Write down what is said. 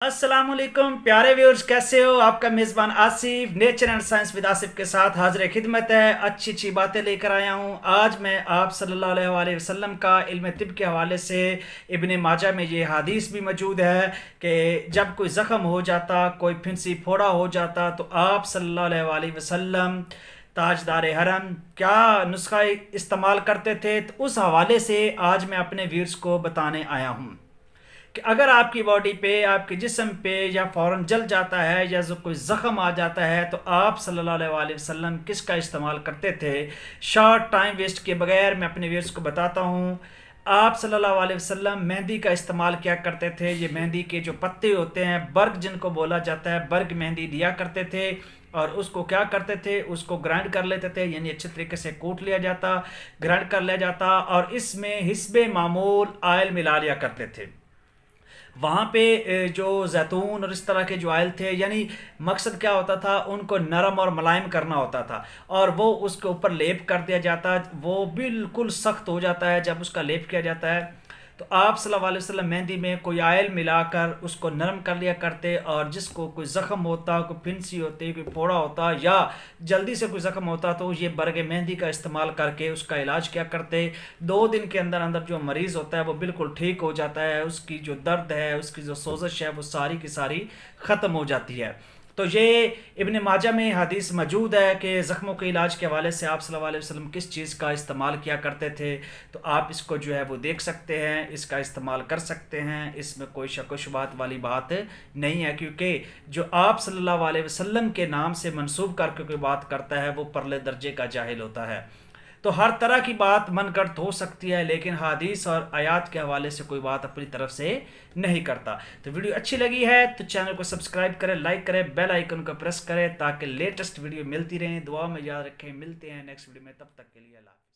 अस्सलाम वालेकुम प्यारे व्यूअर्स, कैसे हो? आपका मेज़बान Asif nature and science with Asif के साथ हाजिर खिदमत है। अच्छी अच्छी बातें लेकर आया हूँ। आज मैं आप सल्लल्लाहु अलैहि वसल्लम का इल्म तिब के हवाले से इब्ने माजा में ये हदीस भी मौजूद है कि जब कोई ज़ख़म हो जाता, कोई फिंसी फोड़ा हो जाता, तो आप सल्लल्लाहु अलैहि वसल्लम ताजदार हरम क्या नुस्खा इस्तेमाल करते थे। तो उस हवाले से आज मैं अपने व्यूअर्स को बताने आया हूँ कि अगर आपकी बॉडी पे, आपके जिस्म पे या फ़ौरन जल जाता है या जो कोई ज़ख़म आ जाता है, तो आप सल्लल्लाहु अलैहि वसल्लम किसका इस्तेमाल करते थे। शॉर्ट टाइम वेस्ट के बगैर मैं अपने व्यूअर्स को बताता हूँ। आप सल्लल्लाहु अलैहि वसल्लम मेहंदी का इस्तेमाल क्या करते थे। ये मेहंदी के जो पत्ते होते हैं, बर्ग जिनको बोला जाता है, बर्ग मेहंदी दिया करते थे और उसको क्या करते थे, उसको ग्राइंड कर लेते थे, यानी अच्छे तरीके से कूट लिया जाता, ग्राइंड कर लिया जाता और इसमें हिस्बे मामूल आयल मिला लिया करते थे। वहाँ पे जो जैतून और इस तरह के जो आयल थे, यानी मकसद क्या होता था, उनको नरम और मुलायम करना होता था और वो उसके ऊपर लेप कर दिया जाता। वो बिल्कुल सख्त हो जाता है जब उसका लेप किया जाता है। तो आप सल्लल्लाहु अलैहि वसल्लम मेहंदी में कोई आयल मिलाकर उसको नरम कर लिया करते और जिसको कोई ज़ख़म होता, कोई फिंसी होती, कोई फोड़ा होता या जल्दी से कोई ज़ख़म होता, तो ये बरगे मेहंदी का इस्तेमाल करके उसका इलाज क्या करते। 2 दिन के अंदर अंदर जो मरीज़ होता है वो बिल्कुल ठीक हो जाता है। उसकी जो दर्द है, उसकी जो सोजश है, वो सारी की सारी ख़त्म हो जाती है। तो ये इब्ने माजा में हदीस मौजूद है कि ज़ख्मों के इलाज के हवाले से आप सल्लल्लाहु अलैहि वसल्लम किस चीज़ का इस्तेमाल किया करते थे। तो आप इसको जो है वो देख सकते हैं, इसका इस्तेमाल कर सकते हैं। इसमें कोई शक व शुबहत वाली बात नहीं है, क्योंकि जो आप सल्लल्लाहु अलैहि वसल्लम के नाम से मंसूब करके कोई बात करता है वो परले दर्जे का जाहिल होता है। तो हर तरह की बात मनगढ़ंत हो सकती है, लेकिन हदीस और आयात के हवाले से कोई बात अपनी तरफ से नहीं करता। तो वीडियो अच्छी लगी है तो चैनल को सब्सक्राइब करें, लाइक करें, बेल आइकन को प्रेस करें ताकि लेटेस्ट वीडियो मिलती रहें। दुआ में याद रखें। मिलते हैं नेक्स्ट वीडियो में, तब तक के लिए अल्लाह।